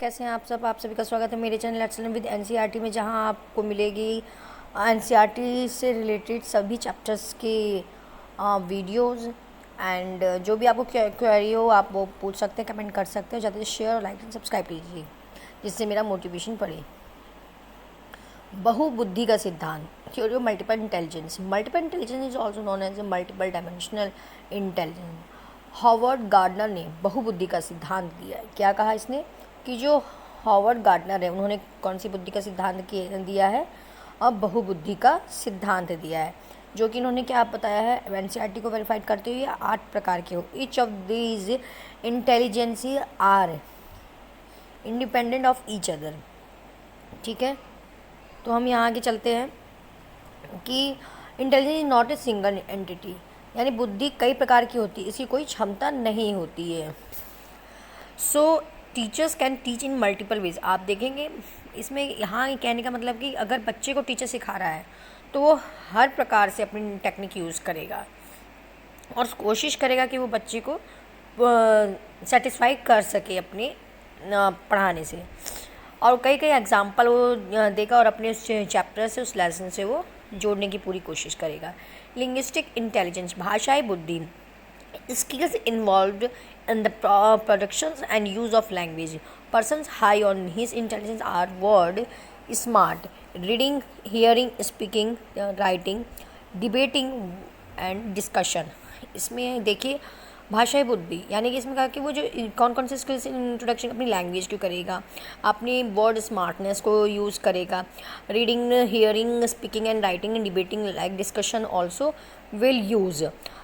कैसे हैं आप सब। आप सभी का स्वागत है मेरे channel let's learn with NCERT में, जहां आपको मिलेगी एनसीईआरटी से रिलेटेड सभी चैप्टर्स के वीडियोस एंड जो भी आपको क्वेरी हो आप वो पूछ सकते हैं, कमेंट कर सकते हैं। ज़्यादा से शेयर, लाइक एंड सब्सक्राइब कीजिए जिससे मेरा मोटिवेशन बढ़े। बहुबुद्धि का सिद्धांत, theory of multiple intelligence. Multiple intelligence is also known as multiple dimensional intelligence. Howard Gardner ने बहुबुद्धि का सिद्धांत दिया है। क्या कहा इसने कि जो हॉवर्ड गार्डनर है उन्होंने कौन सी बुद्धि का सिद्धांत दिया है? अब बहुबुद्धि का सिद्धांत दिया है, जो कि इन्होंने क्या बताया है एनसीईआरटी को वेरीफाइड करते हुए 8 प्रकार के हो। Each of these intelligences are independent of each other. ठीक है, तो हम यहाँ आगे चलते हैं कि intelligence is not a single entity, यानी बुद्धि कई प्रकार की होती है, इसकी कोई क्षमता नहीं होती है। सो teachers can teach in multiple ways. आप देखेंगे इसमें यहाँ कहने का मतलब कि अगर बच्चे को टीचर सिखा रहा है तो वो हर प्रकार से अपनी टेक्निक यूज़ करेगा और कोशिश करेगा कि वो बच्चे को सेटिस्फाई कर सके अपने पढ़ाने से, और कई कई एग्जाम्पल वो देगा और अपने उस चैप्टर से, उस लेसन से वो जोड़ने की पूरी कोशिश करेगा। लिंग्विस्टिक इंटेलिजेंस, भाषाई बुद्धि, skills involved in the productions and use of language. Persons high on his intelligence are word smart, reading, hearing, speaking, writing, debating and discussion. इसमें देखिए भाषाई बुद्धि, यानी कि इसमें कहा कि वो जो कौन कौन से स्किल्स इंट्रोडक्शन अपनी लैंग्वेज को करेगा, अपनी वर्ड स्मार्टनेस को यूज़ करेगा, reading, hearing, speaking and writing and debating like discussion also will use.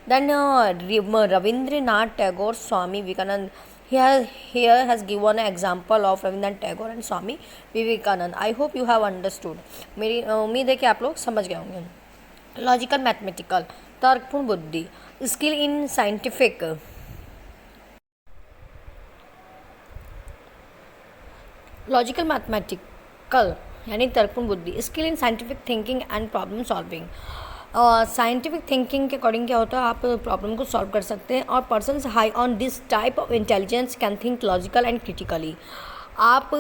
Then Rabindranath Tagore, Swami Vivekanand, here has given an example of Rabindranath Tagore and Swami Vivekanand. I hope you have understood. मेरी उम्मीद है कि आप लोग समझ गए होंगे। Logical mathematical, तर्कपूर्ण बुद्धि, skill in scientific, logical mathematical यानी तर्कपूर्ण बुद्धि, skill in scientific thinking and problem solving. Scientific thinking के अकॉर्डिंग क्या होता है, आप प्रॉब्लम को सॉल्व कर सकते हैं। और persons high on this type of intelligence can think logical and critically. आप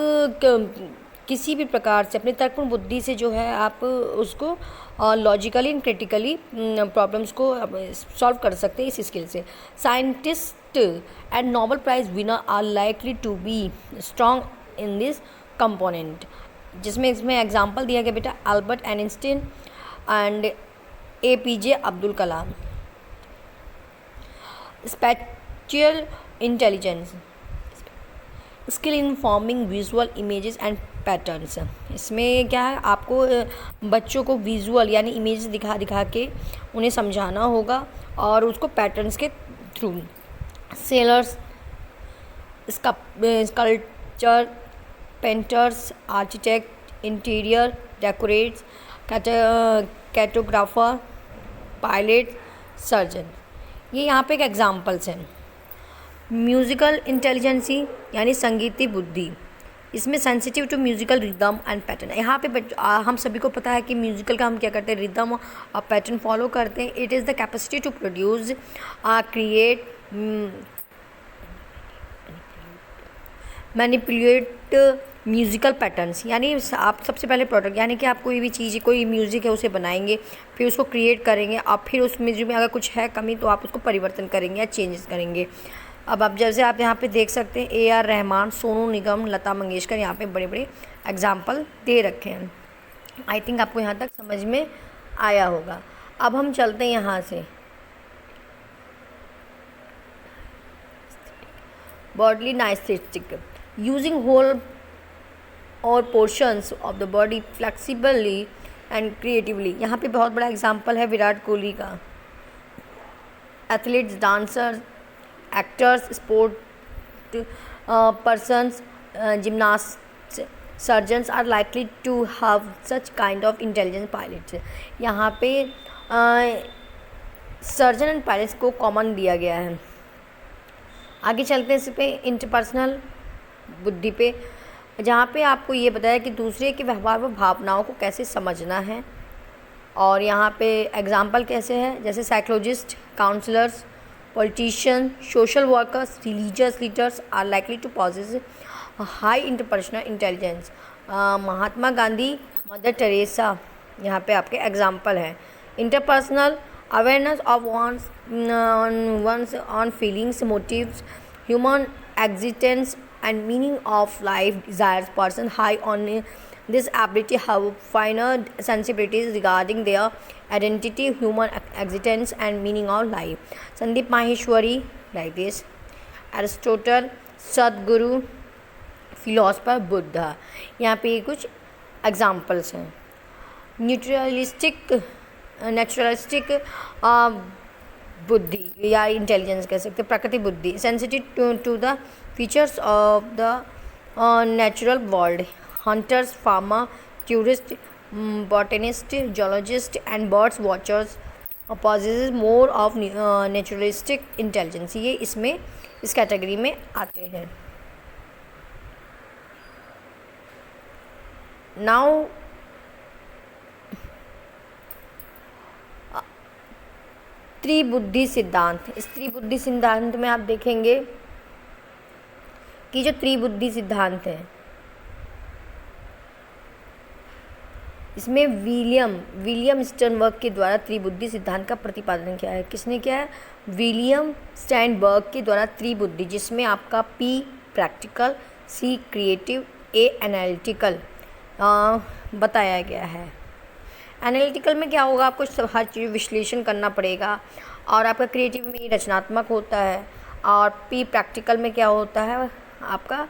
किसी भी प्रकार से अपनी तर्कपूर्ण बुद्धि से जो है आप उसको लॉजिकली एंड क्रिटिकली प्रॉब्लम्स को सॉल्व कर सकते हैं इस स्किल से। Scientist and Nobel prize winner are likely to be strong in this component, जिसमें इसमें एग्जाम्पल दिया गया बेटा Albert Einstein and APJ Abdul Kalam. Spatial intelligence, skill in forming visual images and patterns. इसमें क्या है, आपको बच्चों को विजुअल यानी इमेज दिखा दिखा के उन्हें समझाना होगा और उसको पैटर्न्स के थ्रू। Sailors, sculpture, painters, architect, interior decorates, cartographer, pilot, surgeon. ये यहाँ पे एक एग्जाम्पल्स हैं। म्यूज़िकल इंटेलिजेंसी यानी संगीतीय बुद्धि, इसमें sensitive to musical rhythm and pattern. यहाँ पे हम सभी को पता है कि म्यूज़िकल का हम क्या करते हैं, रिदम और पैटर्न फॉलो करते हैं। It is the capacity to produce create manipulate musical patterns, यानी आप सबसे पहले प्रोडक्ट यानी कि आप कोई भी चीज़, कोई म्यूज़िक है उसे बनाएंगे, फिर उसको क्रिएट करेंगे, और फिर उस म्यूज़िक में अगर कुछ है कमी तो आप उसको परिवर्तन करेंगे या चेंजेस करेंगे। अब आप जैसे आप यहाँ पे देख सकते हैं AR रहमान, सोनू निगम, लता मंगेशकर, यहाँ पे बड़े बड़े एग्जाम्पल दे रखे हैं। आई थिंक आपको यहाँ तक समझ में आया होगा। अब हम चलते हैं यहाँ से bodily kinesthetic, using whole or portions of the body flexibly and creatively. यहाँ पे बहुत बड़ा एग्जांपल है विराट कोहली का। Athletes, dancers, actors, sport persons, gymnast, surgeons are likely to have such kind of intelligence. Pilots, यहाँ पे सर्जन एंड पायलट्स को common दिया गया है। आगे चलते हैं इस पे इंटरपर्सनल बुद्धि पे, जहाँ पे आपको ये बताया कि दूसरे के व्यवहार व भावनाओं को कैसे समझना है। और यहाँ पे एग्जाम्पल कैसे है, जैसे psychologist, counsellors, politician, social workers, religious leaders are likely to possess high interpersonal intelligence, Mahatma Gandhi, Mother Teresa यहाँ पे आपके एग्जाम्पल हैं। Interpersonal awareness of one's own feelings, motives, human existence and meaning of life, desires person high on this ability have finer sensibilities regarding their identity, human existence and meaning of life. Sandeep Maheshwari like this. Aristotle, Sadhguru, philosopher, Buddha. यहाँ पे कुछ examples हैं। Naturalistic बुद्धि या intelligence कह सकते, प्रकृति बुद्धि, sensitive to the features of the natural world, hunters, farmer, tourist, botanist, geologist and birds watchers possesses more of naturalistic intelligence. ये इसमें इस कैटेगरी में आते हैं। नाउ त्रिबुद्धि सिद्धांत। इस त्रिबुद्धि सिद्धांत में आप देखेंगे कि जो त्रिबुद्धि सिद्धांत है इसमें विलियम स्टर्नबर्ग के द्वारा त्रिबुद्धि सिद्धांत का प्रतिपादन किया है। किसने किया है? विलियम स्टर्नबर्ग के द्वारा त्रिबुद्धि, जिसमें आपका P practical, C creative, A analytical बताया गया है। एनालिटिकल में क्या होगा, आपको हर चीज़ विश्लेषण करना पड़ेगा, और आपका क्रिएटिव में रचनात्मक होता है, और P प्रैक्टिकल में क्या होता है आपका